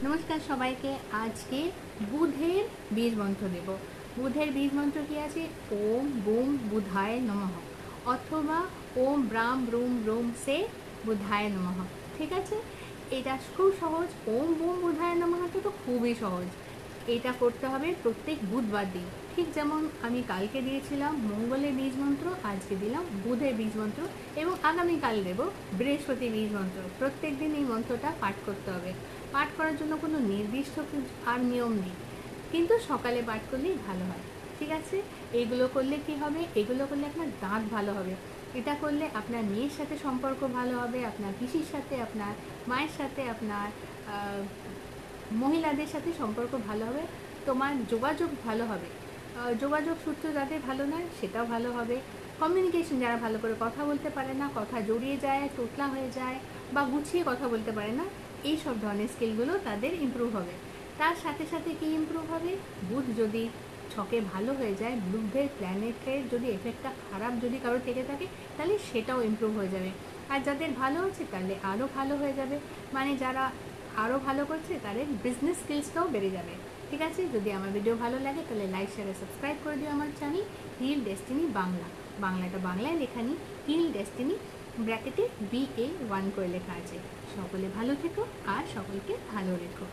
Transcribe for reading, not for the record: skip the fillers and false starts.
নমস্কার সবাইকে। আজকে বুধের বীজ মন্ত্র দেব। বুধের বীজ মন্ত্র কি আছে? ওম বুম বুধায় নমঃ, অথবা ওম ব্রাম ব্রুম ব্রুম সে বুধায় নমঃ। ঠিক আছে, এটা খুব সহজ। ওম বুম বুধায় নমঃটা তো খুবই সহজ। এটা করতে হবে প্রত্যেক বুধবার দিন। ঠিক যেমন আমি কালকে দিয়েছিলাম মঙ্গলের বীজ মন্ত্র, আজকে দিলাম বুধের বীজ মন্ত্র, এবং আগামীকাল দেব বৃহস্পতি বীজ মন্ত্র। প্রত্যেক দিন এই মন্ত্রটা পাঠ করতে হবে। পাঠ করার জন্য কোনো নির্দিষ্ট আর নিয়ম নেই, কিন্তু সকালে পাঠ করলেই ভালো হয়। ঠিক আছে, এইগুলো করলে কি হবে? এগুলো করলে আপনার দাঁত ভালো হবে। এটা করলে আপনার মেয়ের সাথে সম্পর্ক ভালো হবে, আপনার পিসির সাথে, আপনার মায়ের সাথে, আপনার মহিলাদের সাথে সম্পর্ক ভালো হবে। তোমার যোগাযোগ ভালো হবে। যোগাযোগ সূত্র যাদের ভালো নয় সেটাও ভালো হবে। কমিউনিকেশন, যারা ভালো করে কথা বলতে পারে না, কথা জড়িয়ে যায়, তোতলা হয়ে যায়, বা গুছিয়ে কথা বলতে পারে না, এই সব ধরনের স্কিলগুলো তাদের ইমপ্রুভ হবে। তার সাথে সাথে কি ইমপ্রুভ হবে? বুধ যদি ছকে ভালো হয়ে যায়, বুধের প্ল্যানেটের যদি এফেক্টটা খারাপ যদি কারো থেকে থাকে, তাহলে সেটাও ইমপ্রুভ হয়ে যাবে। আর যাদের ভালো আছে তাহলে আরও ভালো হয়ে যাবে। মানে যারা আরও ভালো করছে তাদের বিজনেস স্কিলসটাও বেড়ে যাবে। ঠিক আছে, যদি আমার ভিডিও ভালো লাগে তাহলে লাইক শেয়ার সাবস্ক্রাইব করে দিও আমার চ্যানেল হিল ডেস্টিনি বাংলা। বাংলাটা বাংলায় লেখা নি, হিল ডেস্টিনি ব্র্যাকেটে BA1 করে লেখা আছে। সকলে ভালো থেকো আর সকলকে ভালো রেখো।